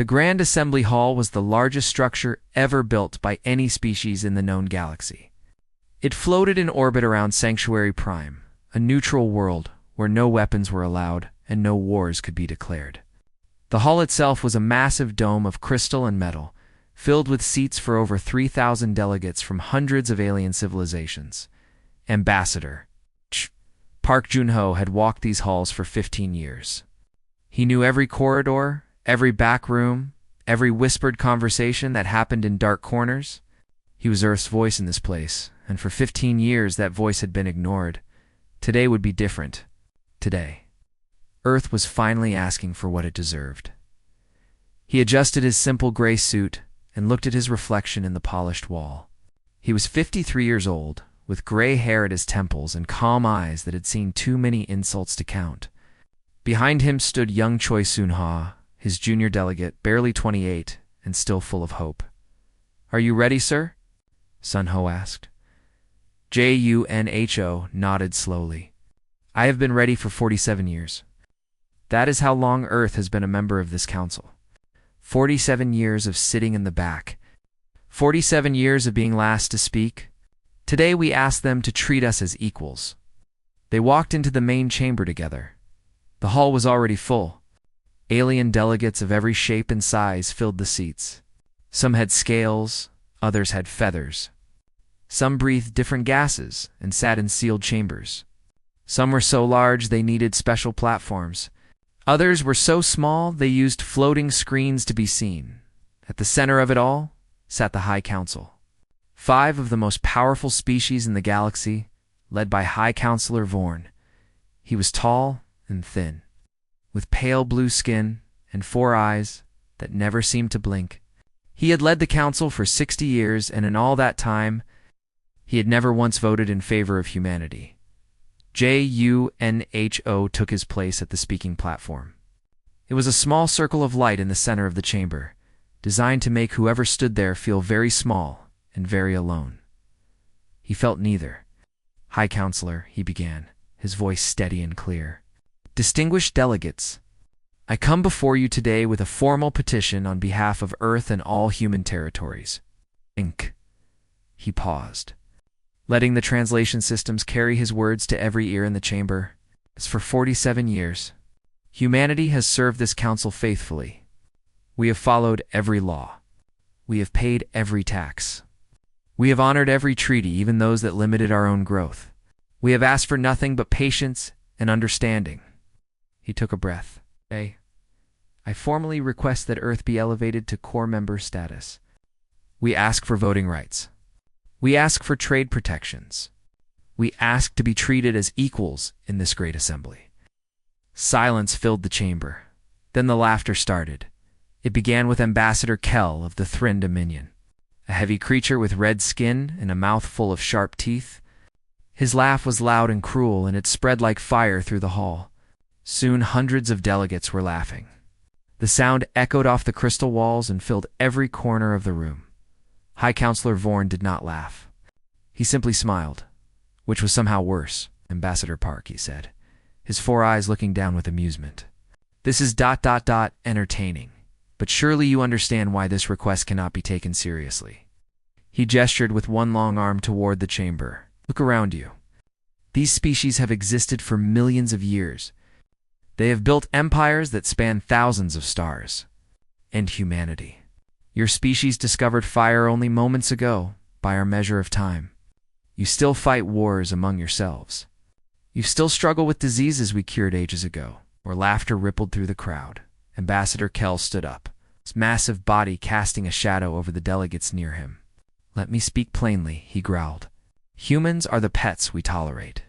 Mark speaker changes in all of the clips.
Speaker 1: The Grand Assembly Hall was the largest structure ever built by any species in the known galaxy. It floated in orbit around Sanctuary Prime, a neutral world where no weapons were allowed and no wars could be declared. The hall itself was a massive dome of crystal and metal, filled with seats for over 3,000 delegates from hundreds of alien civilizations. Ambassador Park Jun-ho had walked these halls for 15 years. He knew every corridor, every back room, every whispered conversation that happened in dark corners. He was Earth's voice in this place, and for 15 years that voice had been ignored. Today would be different. Today, Earth was finally asking for what it deserved. He adjusted his simple gray suit and looked at his reflection in the polished wall. He was 53 years old, with gray hair at his temples and calm eyes that had seen too many insults to count. Behind him stood young Choi Soon-ha, his junior delegate, barely 28 and still full of hope. "Are you ready, sir?" Sun-ho asked. Junho nodded slowly. "I have been ready for 47 years. That is how long Earth has been a member of this council. 47 years of sitting in the back. 47 years of being last to speak. Today we ask them to treat us as equals." They walked into the main chamber together. The hall was already full. Alien delegates of every shape and size filled the seats. Some had scales, others had feathers. Some breathed different gases and sat in sealed chambers. Some were so large they needed special platforms. Others were so small they used floating screens to be seen. At the center of it all sat the High Council. 5 of the most powerful species in the galaxy, led by High Counselor Vorn. He was tall and thin, with pale blue skin and 4 eyes that never seemed to blink. He had led the council for 60 years, and in all that time, he had never once voted in favor of humanity. Junho took his place at the speaking platform. It was a small circle of light in the center of the chamber, designed to make whoever stood there feel very small and very alone. He felt neither. "High Counselor," he began, his voice steady and clear. "Distinguished delegates, I come before you today with a formal petition on behalf of Earth and all human territories." Ink. He paused, letting the translation systems carry his words to every ear in the chamber. "As for 47 years, humanity has served this council faithfully. We have followed every law. We have paid every tax. We have honored every treaty, even those that limited our own growth. We have asked for nothing but patience and understanding." He took a breath. I formally request that Earth be elevated to core member status. We ask for voting rights. We ask for trade protections. We ask to be treated as equals in this great assembly. Silence filled the chamber. Then the laughter started. It began with Ambassador Kell of the Thryn Dominion, a heavy creature with red skin and a mouth full of sharp teeth. His laugh was loud and cruel, and it spread like fire through the hall. Soon hundreds of delegates were laughing. The sound echoed off the crystal walls and filled every corner of the room. High Counselor Vorn did not laugh. He simply smiled, which was somehow worse. "Ambassador Park," he said, his 4 eyes looking down with amusement. "This is ... entertaining, but surely you understand why this request cannot be taken seriously." He gestured with one long arm toward the chamber. "Look around you. These species have existed for millions of years. They have built empires that span thousands of stars. And humanity. Your species discovered fire only moments ago, by our measure of time. You still fight wars among yourselves. You still struggle with diseases we cured ages ago." Or laughter rippled through the crowd. Ambassador Kell stood up, his massive body casting a shadow over the delegates near him. "Let me speak plainly," he growled. "Humans are the pets we tolerate.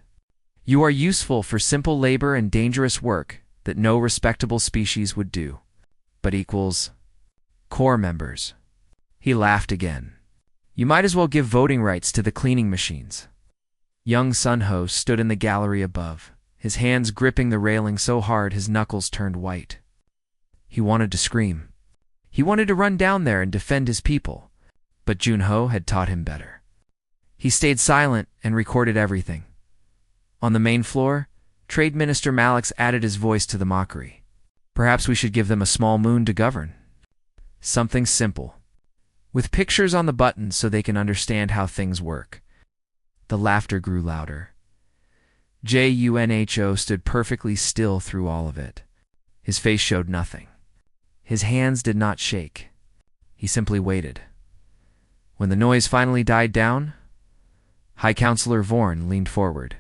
Speaker 1: You are useful for simple labor and dangerous work that no respectable species would do, but equals core members." He laughed again. "You might as well give voting rights to the cleaning machines." Young Sun-ho stood in the gallery above, his hands gripping the railing so hard his knuckles turned white. He wanted to scream. He wanted to run down there and defend his people, but Junho had taught him better. He stayed silent and recorded everything. On the main floor, Trade Minister Malix added his voice to the mockery. "Perhaps we should give them a small moon to govern." Something simple, with pictures on the buttons so they can understand how things work. The laughter grew louder. Junho stood perfectly still through all of it. His face showed nothing. His hands did not shake. He simply waited. When the noise finally died down, High Counselor Vorn leaned forward.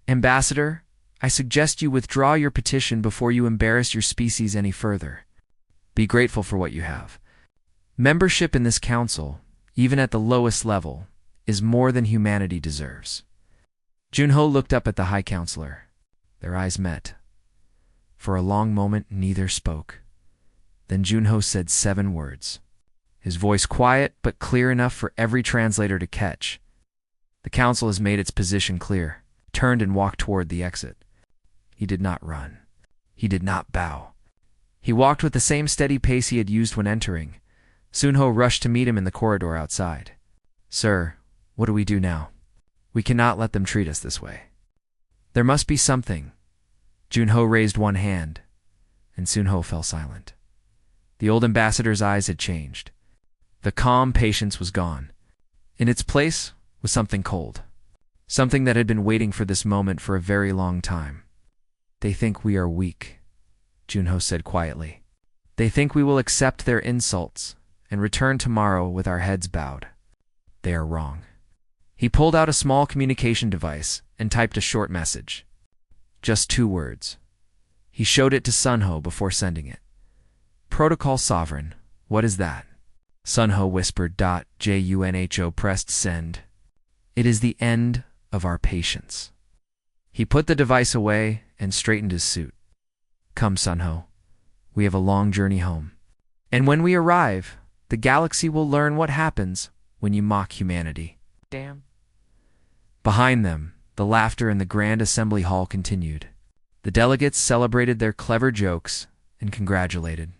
Speaker 1: "Ambassador, I suggest you withdraw your petition before you embarrass your species any further. Be grateful for what you have. Membership in this council, even at the lowest level, is more than humanity deserves." Junho looked up at the High Counselor. Their eyes met. For a long moment, neither spoke. Then Junho said 7 words, his voice quiet but clear enough for every translator to catch. "The council has made its position clear," turned and walked toward the exit. He did not run. He did not bow. He walked with the same steady pace he had used when entering. Junho rushed to meet him in the corridor outside. "Sir, what do we do now? We cannot let them treat us this way." "There must be something." Junho raised one hand, and Junho fell silent. The old ambassador's eyes had changed. The calm patience was gone. In its place was something cold. Something that had been waiting for this moment for a very long time. "They think we are weak," Junho said quietly. "They think we will accept their insults and return tomorrow with our heads bowed. They are wrong." He pulled out a small communication device and typed a short message. Just 2 words. He showed it to Junho before sending it. "Protocol Sovereign, what is that?" Junho whispered. Junho pressed send. "It is the end of our patience." He put the device away and straightened his suit. "Come, Junho. We have a long journey home. And when we arrive, the galaxy will learn what happens when you mock humanity." Damn. Behind them, the laughter in the Grand Assembly Hall continued. The delegates celebrated their clever jokes and congratulated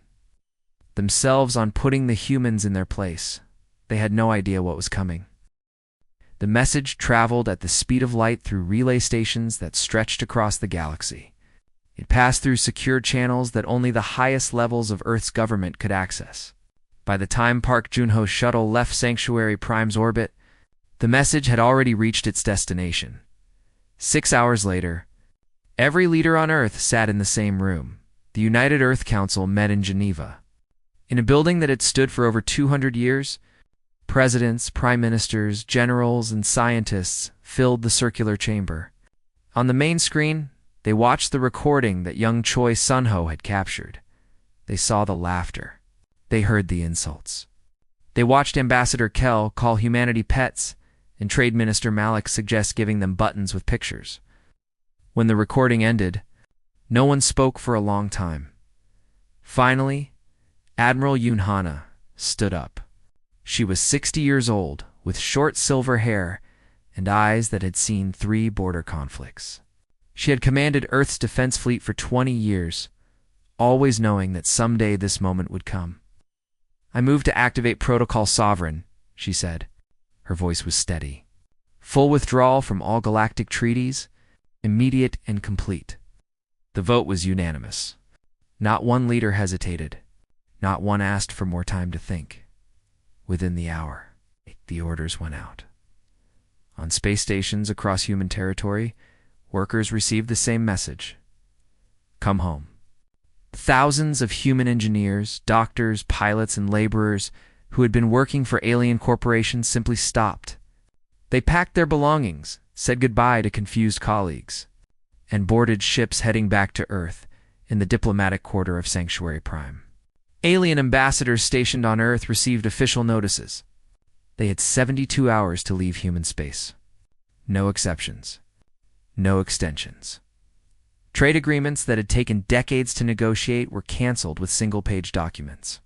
Speaker 1: themselves on putting the humans in their place. They had no idea what was coming. The message traveled at the speed of light through relay stations that stretched across the galaxy. It passed through secure channels that only the highest levels of Earth's government could access. By the time Park Junho's shuttle left Sanctuary Prime's orbit, the message had already reached its destination. 6 hours later, every leader on Earth sat in the same room. The United Earth Council met in Geneva. In a building that had stood for over 200 years, presidents, prime ministers, generals, and scientists filled the circular chamber. On the main screen, they watched the recording that young Choi Junho had captured. They saw the laughter. They heard the insults. They watched Ambassador Kell call humanity pets and Trade Minister Malik suggest giving them buttons with pictures. When the recording ended, no one spoke for a long time. Finally, Admiral Yunhana stood up. She was 60 years old, with short silver hair and eyes that had seen 3 border conflicts. She had commanded Earth's defense fleet for 20 years, always knowing that someday this moment would come. "I move to activate Protocol Sovereign," she said. Her voice was steady. "Full withdrawal from all galactic treaties, immediate and complete." The vote was unanimous. Not one leader hesitated. Not one asked for more time to think. Within the hour, the orders went out. On space stations across human territory, workers received the same message. Come home. Thousands of human engineers, doctors, pilots, and laborers who had been working for alien corporations simply stopped. They packed their belongings, said goodbye to confused colleagues, and boarded ships heading back to Earth in the diplomatic quarter of Sanctuary Prime. Alien ambassadors stationed on Earth received official notices. They had 72 hours to leave human space. No exceptions. No extensions. Trade agreements that had taken decades to negotiate were canceled with single-page documents.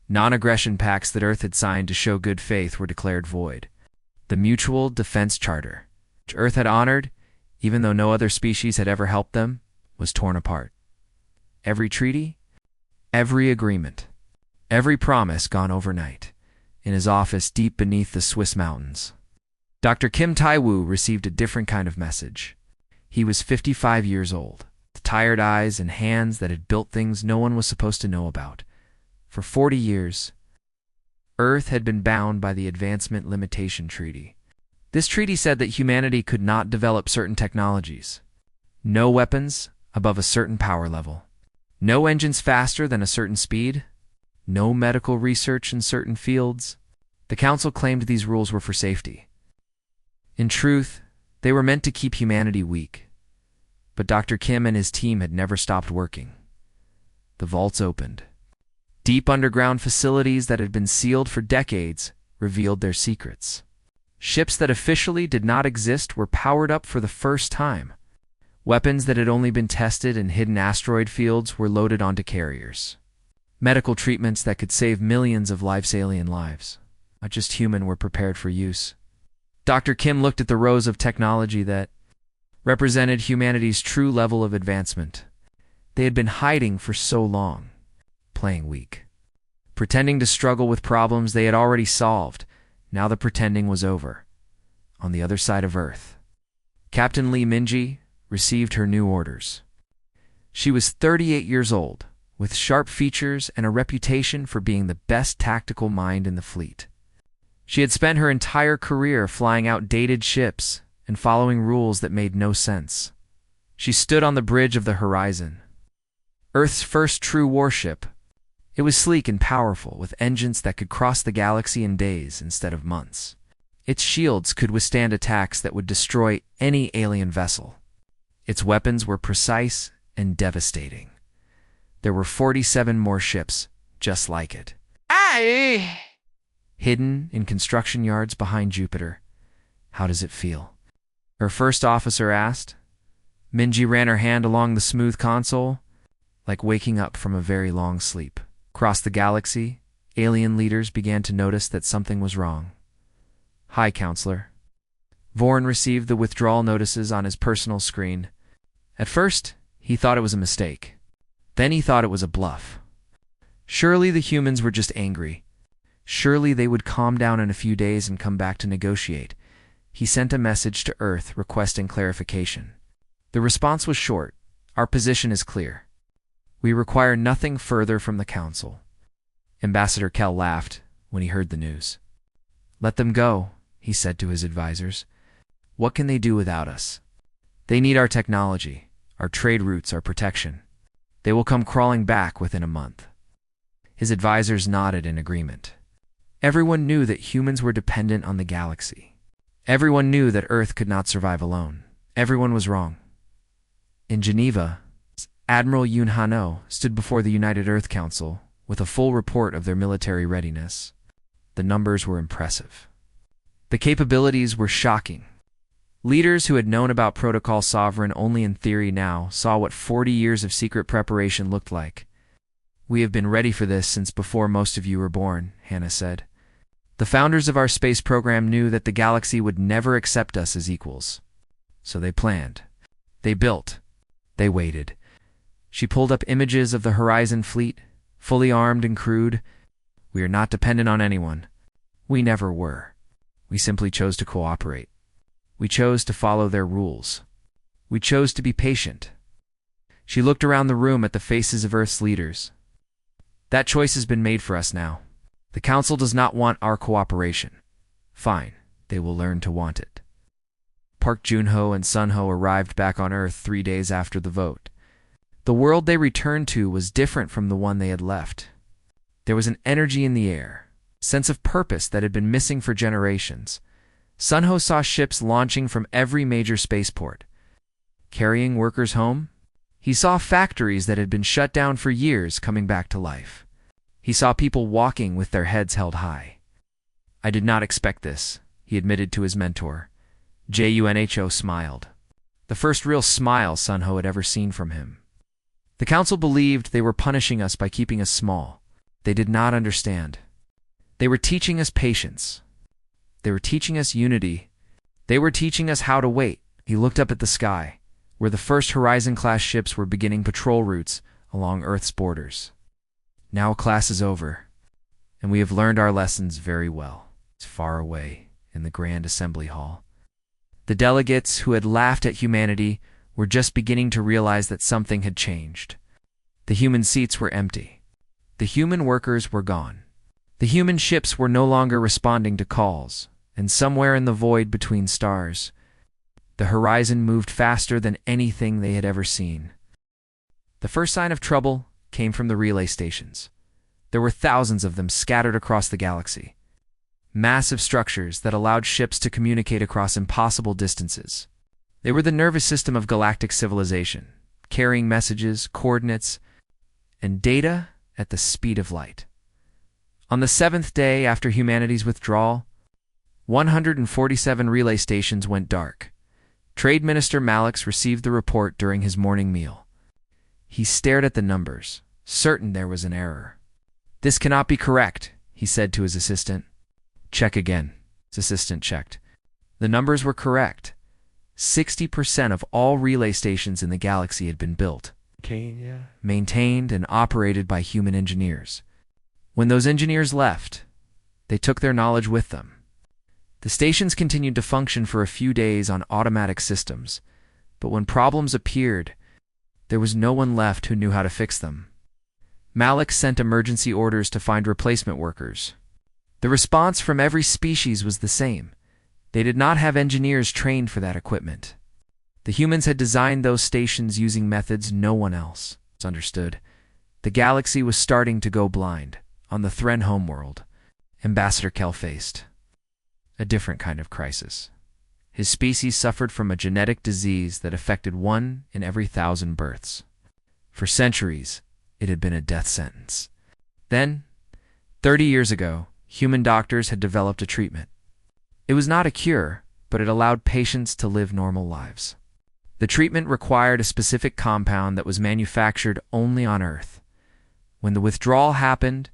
Speaker 1: Non-aggression pacts that Earth had signed to show good faith were declared void. The Mutual Defense Charter, which Earth had honored, even though no other species had ever helped them, was torn apart. Every treaty, every agreement, every promise gone overnight, in his office deep beneath the Swiss mountains. Dr. Kim Tai-woo received a different kind of message. He was 55 years old, with tired eyes and hands that had built things no one was supposed to know about. For 40 years, Earth had been bound by the Advancement Limitation Treaty. This treaty said that humanity could not develop certain technologies. No weapons above a certain power level. No engines faster than a certain speed. No medical research in certain fields. The Council claimed these rules were for safety. In truth, they were meant to keep humanity weak. But Dr. Kim and his team had never stopped working. The vaults opened. Deep underground facilities that had been sealed for decades revealed their secrets. Ships that officially did not exist were powered up for the first time. Weapons that had only been tested in hidden asteroid fields were loaded onto carriers. Medical treatments that could save millions of alien lives, not just human, were prepared for use. Dr. Kim looked at the rows of technology that represented humanity's true level of advancement. They had been hiding for so long, playing weak, pretending to struggle with problems they had already solved. Now the pretending was over. On the other side of Earth, Captain Lee Minji received her new orders. She was 38 years old, with sharp features and a reputation for being the best tactical mind in the fleet. She had spent her entire career flying outdated ships and following rules that made no sense. She stood on the bridge of the horizon, Earth's first true warship. It was sleek and powerful, with engines that could cross the galaxy in days instead of months. Its shields could withstand attacks that would destroy any alien vessel. Its weapons were precise and devastating. There were 47 more ships just like it, hidden in construction yards behind Jupiter. How does it feel? Her first officer asked. Minji ran her hand along the smooth console, like waking up from a very long sleep. Across the galaxy, alien leaders began to notice that something was wrong. "Hi, Counselor." Vorn received the withdrawal notices on his personal screen. At first, he thought it was a mistake. Then he thought it was a bluff. Surely the humans were just angry. Surely they would calm down in a few days and come back to negotiate. He sent a message to Earth requesting clarification. The response was short. "Our position is clear. We require nothing further from the Council." Ambassador Kell laughed when he heard the news. "Let them go," he said to his advisors. "What can they do without us? They need our technology, our trade routes, our protection. They will come crawling back within a month." His advisors nodded in agreement. Everyone knew that humans were dependent on the galaxy. Everyone knew that Earth could not survive alone. Everyone was wrong. In Geneva, Admiral Yoon Hano stood before the United Earth Council with a full report of their military readiness. The numbers were impressive. The capabilities were shocking. Leaders who had known about Protocol Sovereign only in theory now saw what 40 years of secret preparation looked like. "We have been ready for this since before most of you were born," Hannah said. "The founders of our space program knew that the galaxy would never accept us as equals. So they planned. They built. They waited." She pulled up images of the Horizon fleet, fully armed and crewed. "We are not dependent on anyone. We never were. We simply chose to cooperate. We chose to follow their rules. We chose to be patient." She looked around the room at the faces of Earth's leaders. "That choice has been made for us now. The Council does not want our cooperation. Fine, they will learn to want it." Park Junho and Sunho arrived back on Earth 3 days after the vote. The world they returned to was different from the one they had left. There was an energy in the air, a sense of purpose that had been missing for generations. Sunho saw ships launching from every major spaceport, carrying workers home. He saw factories that had been shut down for years coming back to life. He saw people walking with their heads held high. "I did not expect this," he admitted to his mentor. Junho smiled. The first real smile Sunho had ever seen from him. "The Council believed they were punishing us by keeping us small. They did not understand. They were teaching us patience. They were teaching us unity. They were teaching us how to wait." He looked up at the sky, where the first Horizon-class ships were beginning patrol routes along Earth's borders. "Now class is over, and we have learned our lessons very well." It's far away in the Grand Assembly Hall. The delegates who had laughed at humanity were just beginning to realize that something had changed. The human seats were empty. The human workers were gone. The human ships were no longer responding to calls, and somewhere in the void between stars, the horizon moved faster than anything they had ever seen. The first sign of trouble came from the relay stations. There were thousands of them scattered across the galaxy. Massive structures that allowed ships to communicate across impossible distances. They were the nervous system of galactic civilization, carrying messages, coordinates, and data at the speed of light. On the 7th day after humanity's withdrawal, 147 relay stations went dark. Trade Minister Malix received the report during his morning meal. He stared at the numbers, certain there was an error. "This cannot be correct," he said to his assistant. "Check again." His assistant checked. The numbers were correct. 60% of all relay stations in the galaxy had been built, maintained, and operated by human engineers. When those engineers left, they took their knowledge with them. The stations continued to function for a few days on automatic systems, but when problems appeared, there was no one left who knew how to fix them. Malix sent emergency orders to find replacement workers. The response from every species was the same. They did not have engineers trained for that equipment. The humans had designed those stations using methods no one else understood. The galaxy was starting to go blind. On the Thren homeworld, Ambassador Kell faced a different kind of crisis. His species suffered from a genetic disease that affected 1 in every 1,000 births. For centuries, it had been a death sentence. Then, 30 years ago, human doctors had developed a treatment. It was not a cure, but it allowed patients to live normal lives. The treatment required a specific compound that was manufactured only on Earth. When the withdrawal happened,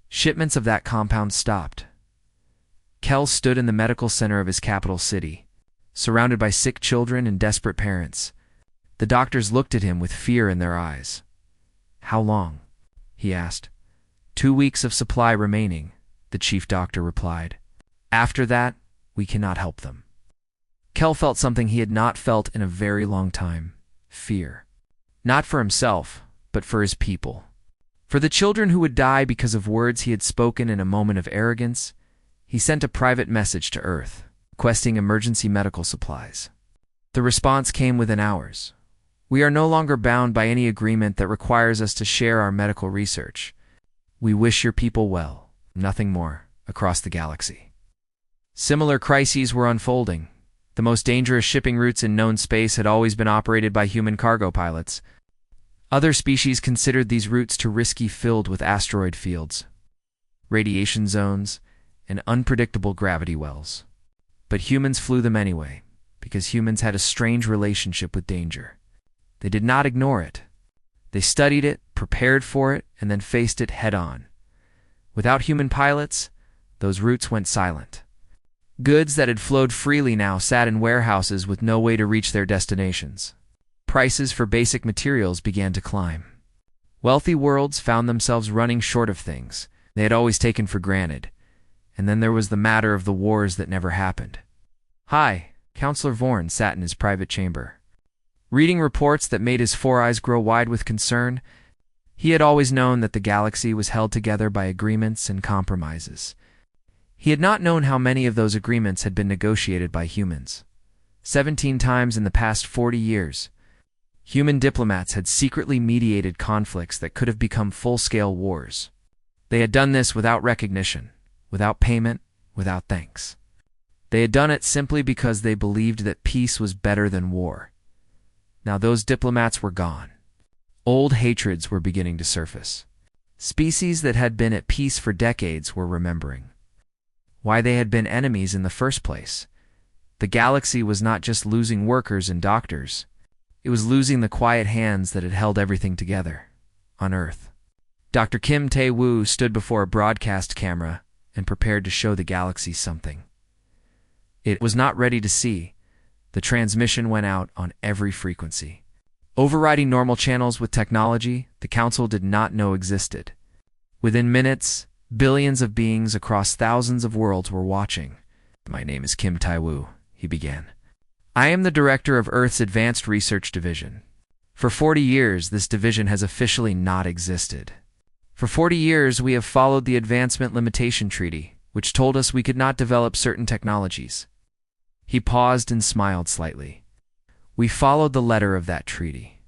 Speaker 1: shipments of that compound stopped. Kell stood in the medical center of his capital city, surrounded by sick children and desperate parents. The doctors looked at him with fear in their eyes. "How long?" he asked. 2 weeks of supply remaining," the chief doctor replied. "After that, we cannot help them." Kell felt something he had not felt in a very long time: fear. Not for himself, but for his people. For the children who would die because of words he had spoken in a moment of arrogance. He sent a private message to Earth, requesting emergency medical supplies. The response came within hours. "We are no longer bound by any agreement that requires us to share our medical research. We wish your people well, nothing more," across the galaxy. Similar crises were unfolding. The most dangerous shipping routes in known space had always been operated by human cargo pilots. Other species considered these routes too risky, filled with asteroid fields, radiation zones, and unpredictable gravity wells. But humans flew them anyway, because humans had a strange relationship with danger. They did not ignore it. They studied it, prepared for it, and then faced it head-on. Without human pilots, those routes went silent. Goods that had flowed freely now sat in warehouses with no way to reach their destinations. Prices for basic materials began to climb. Wealthy worlds found themselves running short of things they had always taken for granted. And then there was the matter of the wars that never happened. "Hi," Counselor Vorn sat in his private chamber, reading reports that made his 4 eyes grow wide with concern. He had always known that the galaxy was held together by agreements and compromises. He had not known how many of those agreements had been negotiated by humans. 17 times in the past 40 years, human diplomats had secretly mediated conflicts that could have become full-scale wars. They had done this without recognition, without payment, without thanks. They had done it simply because they believed that peace was better than war. Now those diplomats were gone. Old hatreds were beginning to surface. Species that had been at peace for decades were remembering why they had been enemies in the first place. The galaxy was not just losing workers and doctors. It was losing the quiet hands that had held everything together on Earth. Dr. Kim Tae-woo stood before a broadcast camera and prepared to show the galaxy something it was not ready to see. The transmission went out on every frequency, overriding normal channels with technology the Council did not know existed. Within minutes, billions of beings across thousands of worlds were watching. "My name is Kim Tae-woo," he began. "I am the director of Earth's Advanced Research Division. For 40 years, this division has officially not existed. For 40 years, we have followed the Advancement Limitation Treaty, which told us we could not develop certain technologies. He paused and smiled slightly. We followed the letter of that treaty.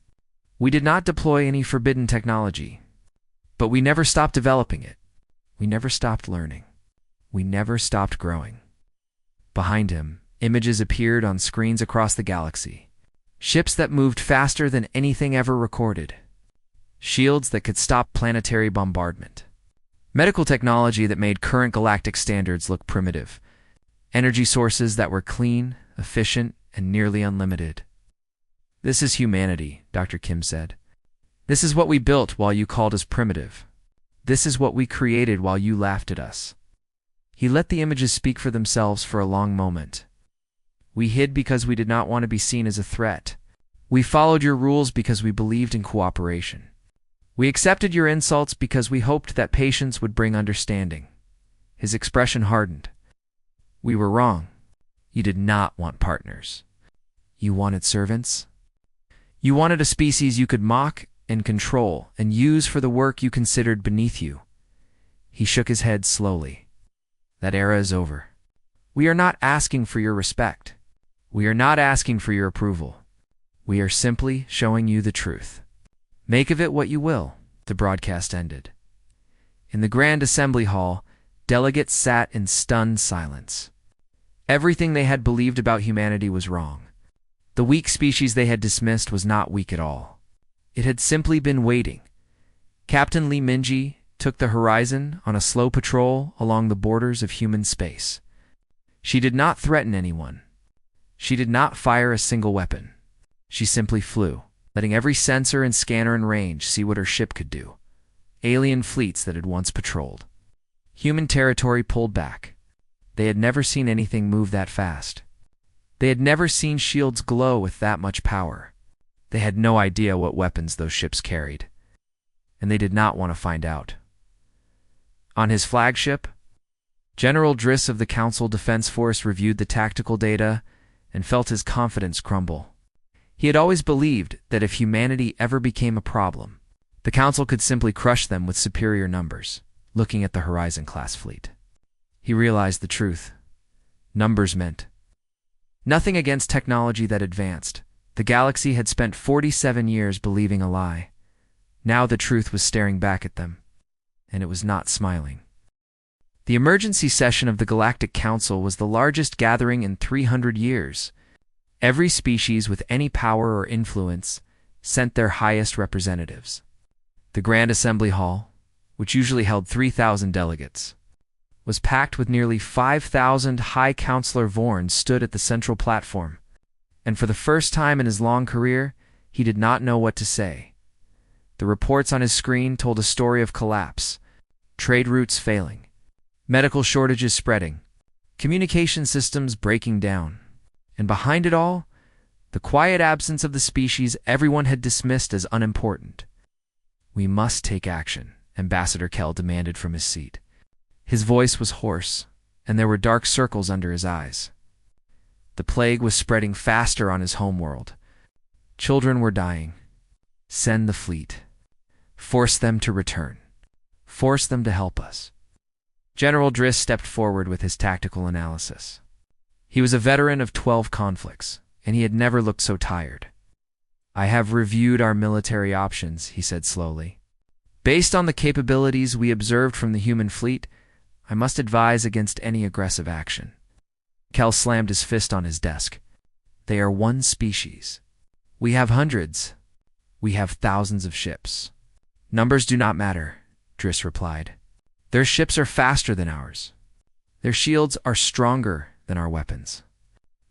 Speaker 1: We did not deploy any forbidden technology, but we never stopped developing it. We never stopped learning. We never stopped growing. Behind him, images appeared on screens across the galaxy. Ships that moved faster than anything ever recorded. Shields that could stop planetary bombardment. Medical technology that made current galactic standards look primitive. Energy sources that were clean, efficient, and nearly unlimited. This is humanity, Dr. Kim said. This is what we built while you called us primitive. This is what we created while you laughed at us. He let the images speak for themselves for a long moment. We hid because we did not want to be seen as a threat. We followed your rules because we believed in cooperation. We accepted your insults because we hoped that patience would bring understanding. His expression hardened. We were wrong. You did not want partners. You wanted servants. You wanted a species you could mock and control and use for the work you considered beneath you. He shook his head slowly. That era is over. We are not asking for your respect. We are not asking for your approval. We are simply showing you the truth. Make of it what you will. The broadcast ended. In the Grand Assembly Hall, delegates sat in stunned silence. Everything they had believed about humanity was wrong. The weak species they had dismissed was not weak at all. It had simply been waiting. Captain Li Minji took the Horizon on a slow patrol along the borders of human space. She did not threaten anyone. She did not fire a single weapon. She simply flew, letting every sensor and scanner in range see what her ship could do. Alien fleets that had once patrolled. Human territory pulled back. They had never seen anything move that fast. They had never seen shields glow with that much power. They had no idea what weapons those ships carried. And they did not want to find out. On his flagship, General Driss of the Council Defense Force reviewed the tactical data and felt his confidence crumble. He had always believed that if humanity ever became a problem, the Council could simply crush them with superior numbers, looking at the Horizon-class fleet. He realized the truth. Numbers meant nothing against technology that advanced. The galaxy had spent 47 years believing a lie. Now the truth was staring back at them, and it was not smiling. The emergency session of the Galactic Council was the largest gathering in 300 years. Every species with any power or influence sent their highest representatives. The Grand Assembly Hall, which usually held 3,000 delegates, was packed with nearly 5,000 High Counselor Vorn stood at the central platform, and for the first time in his long career, he did not know what to say. The reports on his screen told a story of collapse, trade routes failing, medical shortages spreading, communication systems breaking down, and behind it all, the quiet absence of the species everyone had dismissed as unimportant. We must take action, Ambassador Kell demanded from his seat. His voice was hoarse, and there were dark circles under his eyes. The plague was spreading faster on his homeworld. Children were dying. Send the fleet. Force them to return. Force them to help us. General Driss stepped forward with his tactical analysis. He was a veteran of 12 conflicts, and he had never looked so tired. I have reviewed our military options, he said slowly. Based on the capabilities we observed from the human fleet, I must advise against any aggressive action. Kell slammed his fist on his desk. They are one species. We have hundreds. We have thousands of ships. Numbers do not matter, Driss replied. Their ships are faster than ours. Their shields are stronger than our weapons.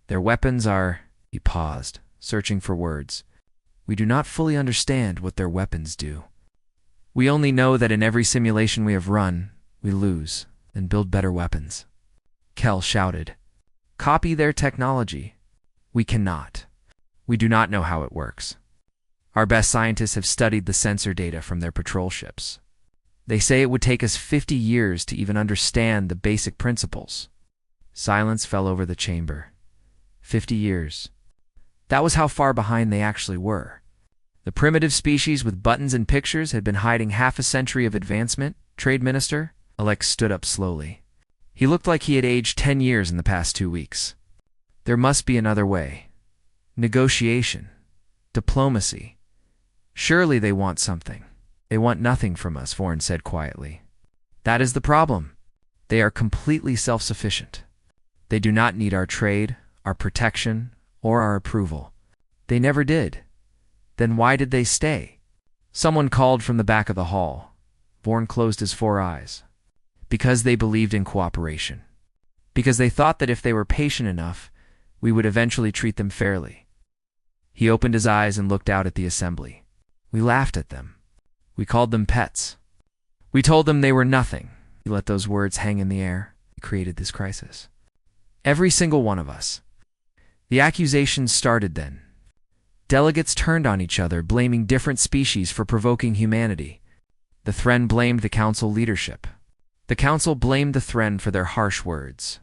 Speaker 1: Their weapons are... He paused, searching for words. We do not fully understand what their weapons do. We only know that in every simulation we have run, we lose and build better weapons. Kell shouted. Copy their technology. We cannot. We do not know how it works. Our best scientists have studied the sensor data from their patrol ships. They say it would take us 50 years to even understand the basic principles. Silence fell over the chamber. 50 years. That was how far behind they actually were. The primitive species with buttons and pictures had been hiding half a century of advancement. Trade Minister Alex stood up slowly. He looked like he had aged 10 years in the past 2 weeks. There must be another way. Negotiation. Diplomacy. Surely they want something. They want nothing from us, Vorn said quietly. That is the problem. They are completely self-sufficient. They do not need our trade, our protection, or our approval. They never did. Then why did they stay? Someone called from the back of the hall. Vorn closed his 4 eyes. Because they believed in cooperation. Because they thought that if they were patient enough, we would eventually treat them fairly. He opened his eyes and looked out at the assembly. We laughed at them. We called them pets. We told them they were nothing. He let those words hang in the air. He created this crisis. Every single one of us. The accusations started then. Delegates turned on each other, blaming different species for provoking humanity. The Thren blamed the council leadership. The council blamed the Thren for their harsh words.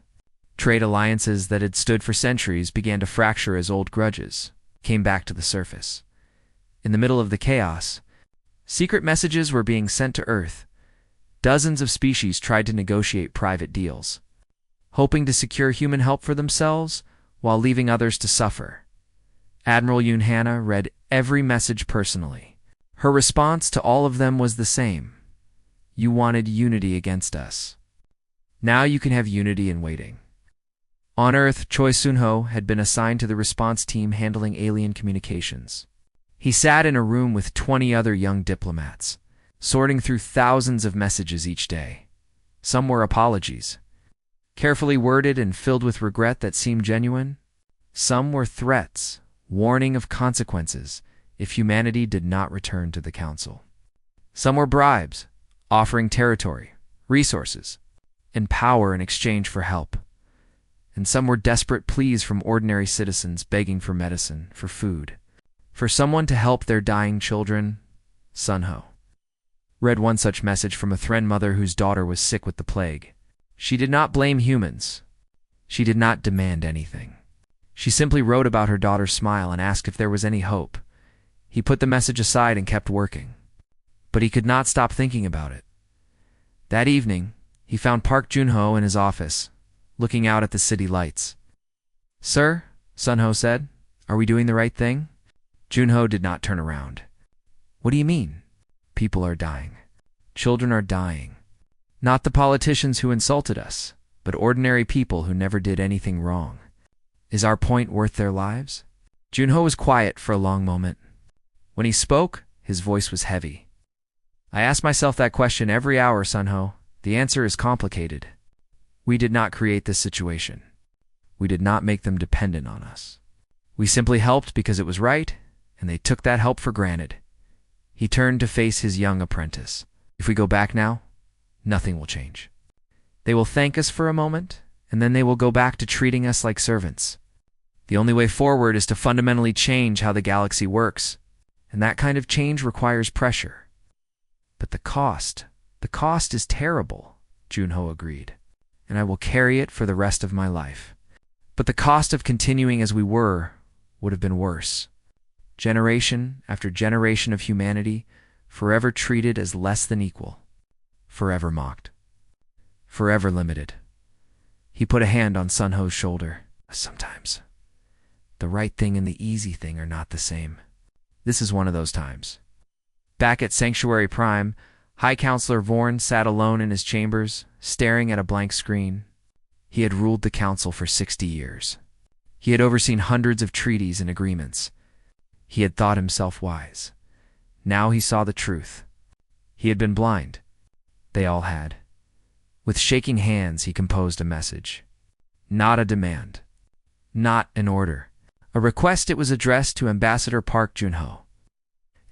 Speaker 1: Trade alliances that had stood for centuries began to fracture as old grudges came back to the surface. In the middle of the chaos, secret messages were being sent to Earth. Dozens of species tried to negotiate private deals, hoping to secure human help for themselves while leaving others to suffer. Admiral Yunhana read every message personally. Her response to all of them was the same. You wanted unity against us. Now you can have unity in waiting. On Earth, Choi Sun-ho had been assigned to the response team handling alien communications. He sat in a room with 20 other young diplomats, sorting through thousands of messages each day. Some were apologies, carefully worded and filled with regret that seemed genuine. Some were threats, warning of consequences if humanity did not return to the council. Some were bribes, offering territory, resources, and power in exchange for help. And some were desperate pleas from ordinary citizens begging for medicine, for food, for someone to help their dying children. Sun-ho read one such message from a Thren mother whose daughter was sick with the plague. She did not blame humans. She did not demand anything. She simply wrote about her daughter's smile and asked if there was any hope. He put the message aside and kept working. But he could not stop thinking about it. That evening, he found Park Jun-ho in his office, looking out at the city lights. Sir, Sun-ho said, are we doing the right thing? Jun-ho did not turn around. What do you mean? People are dying. Children are dying. Not the politicians who insulted us, but ordinary people who never did anything wrong. Is our point worth their lives? Jun-ho was quiet for a long moment. When he spoke, his voice was heavy. I ask myself that question every hour, Sun-ho. The answer is complicated. We did not create this situation. We did not make them dependent on us. We simply helped because it was right, and they took that help for granted. He turned to face his young apprentice. If we go back now, nothing will change. They will thank us for a moment, and then they will go back to treating us like servants. The only way forward is to fundamentally change how the galaxy works, and that kind of change requires pressure. But the cost is terrible, Jun-ho agreed, and I will carry it for the rest of my life. But the cost of continuing as we were would have been worse. Generation after generation of humanity, forever treated as less than equal, forever mocked, forever limited. He put a hand on Sun-ho's shoulder. Sometimes, the right thing and the easy thing are not the same. This is one of those times. Back at Sanctuary Prime, High Counselor Vorn sat alone in his chambers, staring at a blank screen. He had ruled the council for 60 years. He had overseen hundreds of treaties and agreements. He had thought himself wise. Now he saw the truth. He had been blind. They all had. With shaking hands, he composed a message. Not a demand. Not an order. A request. It was addressed to Ambassador Park Jun-ho,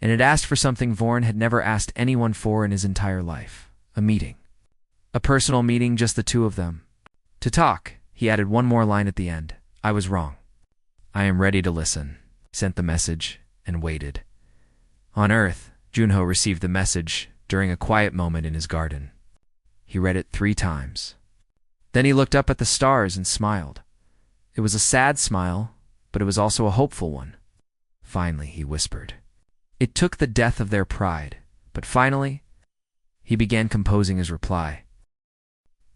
Speaker 1: and it asked for something Vorn had never asked anyone for in his entire life. A meeting. A personal meeting, just the two of them. To talk, he added one more line at the end. I was wrong. I am ready to listen. He sent the message and waited. On Earth, Jun-ho received the message during a quiet moment in his garden. He read it 3 times. Then he looked up at the stars and smiled. It was a sad smile, but it was also a hopeful one. Finally, he whispered. It took the death of their pride, but finally, he began composing his reply.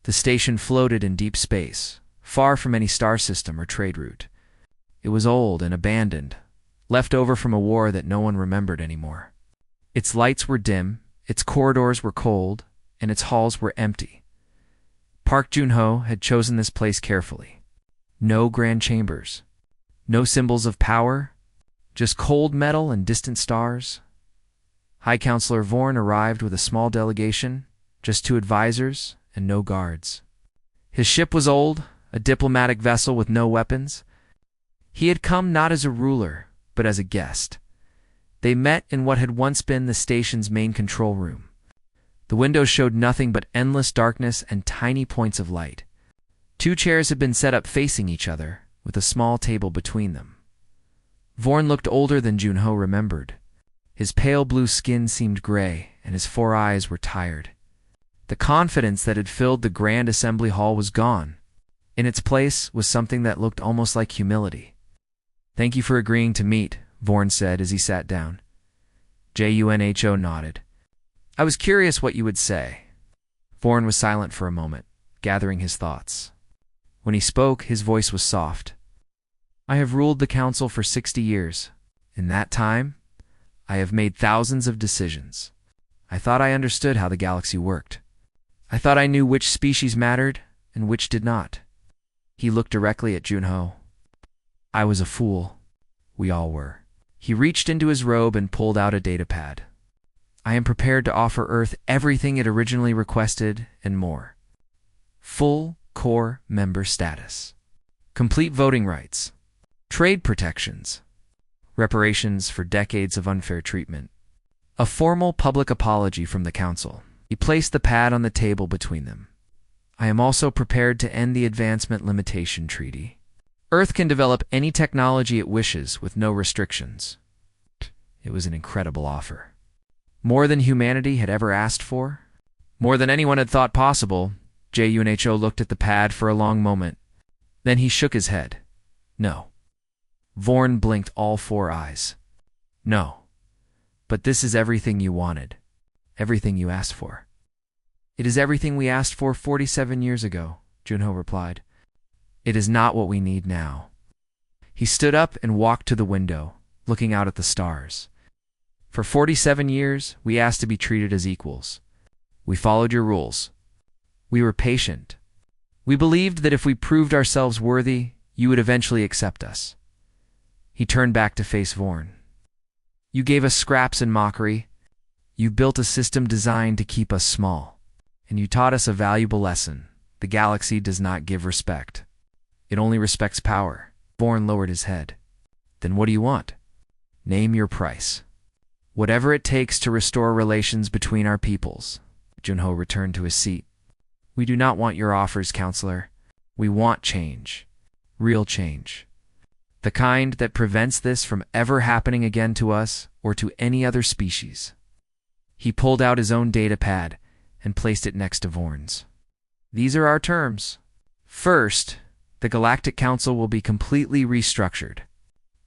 Speaker 1: The station floated in deep space, far from any star system or trade route. It was old and abandoned, left over from a war that no one remembered anymore. Its lights were dim, its corridors were cold, and its halls were empty. Park Joon-ho had chosen this place carefully. No grand chambers, no symbols of power, just cold metal and distant stars. High Counselor Vorn arrived with a small delegation, just 2 advisors, and no guards. His ship was old, a diplomatic vessel with no weapons. He had come not as a ruler, but as a guest. They met in what had once been the station's main control room. The windows showed nothing but endless darkness and tiny points of light. 2 chairs had been set up facing each other, with a small table between them. Vorn looked older than Joon-ho remembered. His pale blue skin seemed gray, and his 4 eyes were tired. The confidence that had filled the grand assembly hall was gone. In its place was something that looked almost like humility. "Thank you for agreeing to meet," Vorn said as he sat down. Junho nodded. "I was curious what you would say." Vorn was silent for a moment, gathering his thoughts. When he spoke, his voice was soft. "I have ruled the council for 60 years. In that time, I have made thousands of decisions. I thought I understood how the galaxy worked. I thought I knew which species mattered and which did not." He looked directly at Joon-ho. "I was a fool. We all were." He reached into his robe and pulled out a datapad. "I am prepared to offer Earth everything it originally requested and more. Full core member status. Complete voting rights. Trade protections. Reparations for decades of unfair treatment. A formal public apology from the Council." He placed the pad on the table between them. "I am also prepared to end the Advancement Limitation Treaty. Earth can develop any technology it wishes with no restrictions." It was an incredible offer. More than humanity had ever asked for. More than anyone had thought possible. Junho looked at the pad for a long moment. Then he shook his head. "No." Vorn blinked all 4 eyes. "No. But this is everything you wanted. Everything you asked for." "It is everything we asked for 47 years ago," Joon-ho replied. "It is not what we need now." He stood up and walked to the window, looking out at the stars. "For 47 years, we asked to be treated as equals. We followed your rules. We were patient. We believed that if we proved ourselves worthy, you would eventually accept us." He turned back to face Vorn. "You gave us scraps and mockery. You built a system designed to keep us small. And you taught us a valuable lesson. The galaxy does not give respect. It only respects power." Vorn lowered his head. "Then what do you want? Name your price." "Whatever it takes to restore relations between our peoples." Joon-ho returned to his seat. "We do not want your offers, Counselor. We want change. Real change. The kind that prevents this from ever happening again to us or to any other species." He pulled out his own datapad and placed it next to Vorn's. "These are our terms. First, the Galactic Council will be completely restructured.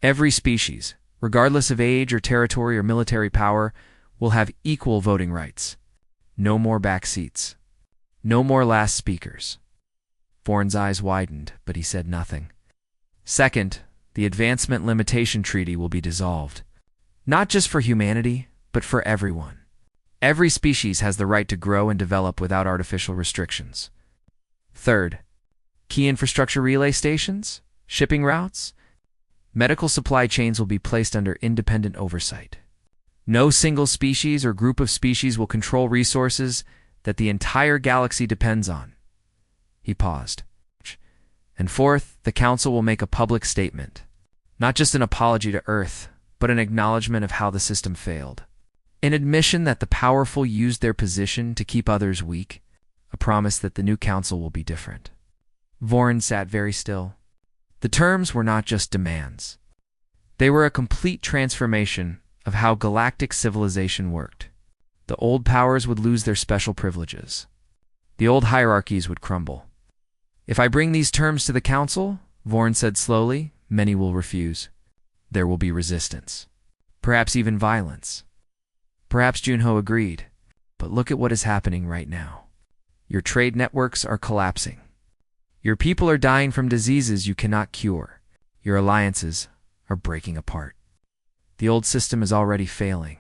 Speaker 1: Every species, regardless of age or territory or military power, will have equal voting rights. No more back seats. No more last speakers." Vorn's eyes widened, but he said nothing. "Second, the Advancement Limitation Treaty will be dissolved. Not just for humanity, but for everyone. Every species has the right to grow and develop without artificial restrictions. Third, key infrastructure relay stations, shipping routes, medical supply chains will be placed under independent oversight. No single species or group of species will control resources that the entire galaxy depends on." He paused. "And fourth, the Council will make a public statement. Not just an apology to Earth, but an acknowledgement of how the system failed. An admission that the powerful used their position to keep others weak. A promise that the new Council will be different." Vorn sat very still. The terms were not just demands. They were a complete transformation of how galactic civilization worked. The old powers would lose their special privileges. The old hierarchies would crumble. "If I bring these terms to the Council," Vorn said slowly, "many will refuse. There will be resistance. perhaps even violence. Perhaps Junho agreed. But look at what is happening right now. Your trade networks are collapsing. Your people are dying from diseases you cannot cure. Your alliances are breaking apart. The old system is already failing.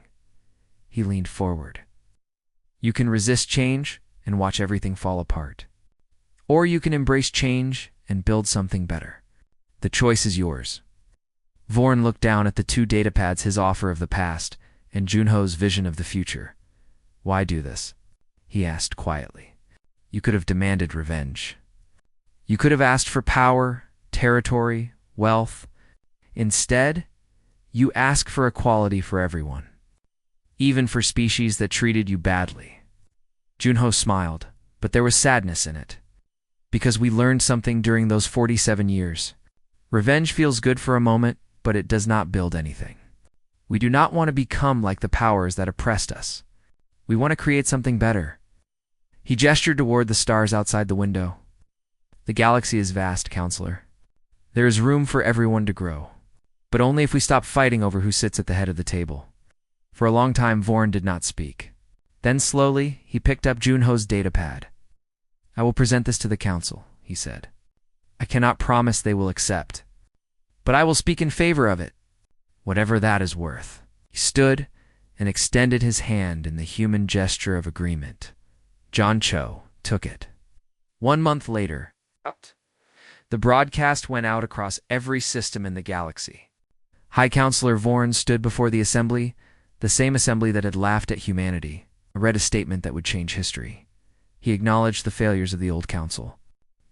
Speaker 1: He leaned forward. You can resist change and watch everything fall apart. Or you can embrace change and build something better. The choice is yours. Vorn looked down at the two datapads, his offer of the past and Junho's vision of the future. Why do this? He asked quietly. You could have demanded revenge. You could have asked for power, territory, wealth. Instead, you ask for equality for everyone, even for species that treated you badly. Junho smiled, but there was sadness in it. Because we learned something during those 47 years. Revenge feels good for a moment, but it does not build anything. We do not want to become like the powers that oppressed us. We want to create something better. He gestured toward the stars outside the window. The galaxy is vast, Counselor. There is room for everyone to grow. But only if we stop fighting over who sits at the head of the table. For a long time, Vorn did not speak. Then slowly, he picked up Junho's datapad. I will present this to the Council, he said. I cannot promise they will accept. But I will speak in favor of it, whatever that is worth. He stood and extended his hand in the human gesture of agreement. John Cho took it. 1 month later, the broadcast went out across every system in the galaxy. High Counselor Vorn stood before the assembly, the same assembly that had laughed at humanity, and read a statement that would change history. He acknowledged the failures of the old council.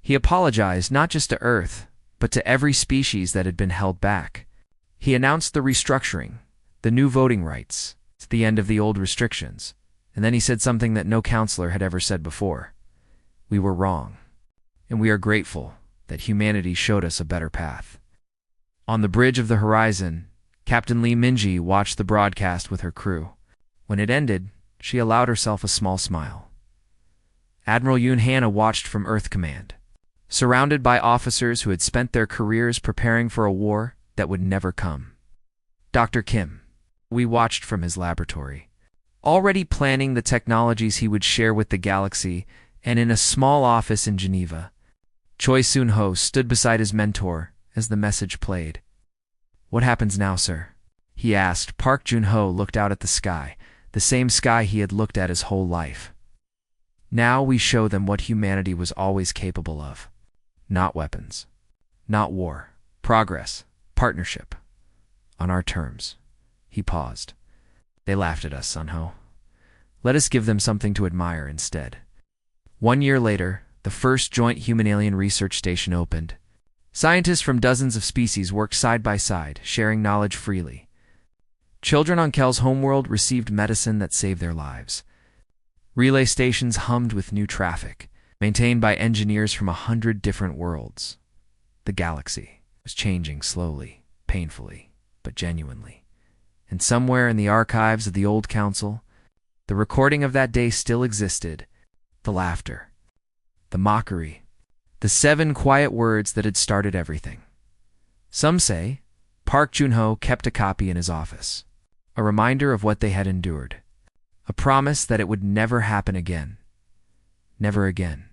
Speaker 1: He apologized not just to Earth, but to every species that had been held back. He announced the restructuring, the new voting rights, the end of the old restrictions, and then he said something that no counselor had ever said before. We were wrong, and we are grateful that humanity showed us a better path. On the bridge of the horizon, Captain Lee Minji watched the broadcast with her crew. When it ended, she allowed herself a small smile. Admiral Yoon Hana watched from Earth Command, surrounded by officers who had spent their careers preparing for a war that would never come. Dr. Kim, we watched from his laboratory, already planning the technologies he would share with the galaxy, and in a small office in Geneva, Choi Soon-ho stood beside his mentor as the message played. What happens now, sir? He asked. Park Jun-ho looked out at the sky, the same sky he had looked at his whole life. Now we show them what humanity was always capable of. Not weapons. Not war. Progress. Partnership. On our terms. He paused. They laughed at us, Sun-ho. Let us give them something to admire instead. 1 year later, the first joint human-alien research station opened. Scientists from dozens of species worked side by side, sharing knowledge freely. Children on Kel's homeworld received medicine that saved their lives. Relay stations hummed with new traffic, maintained by engineers from 100 different worlds. The galaxy was changing slowly, painfully, but genuinely. And somewhere in the archives of the old council, the recording of that day still existed. The laughter, the mockery, the 7 quiet words that had started everything. Some say Park Jun-ho kept a copy in his office, a reminder of what they had endured, a promise that it would never happen again. Never again.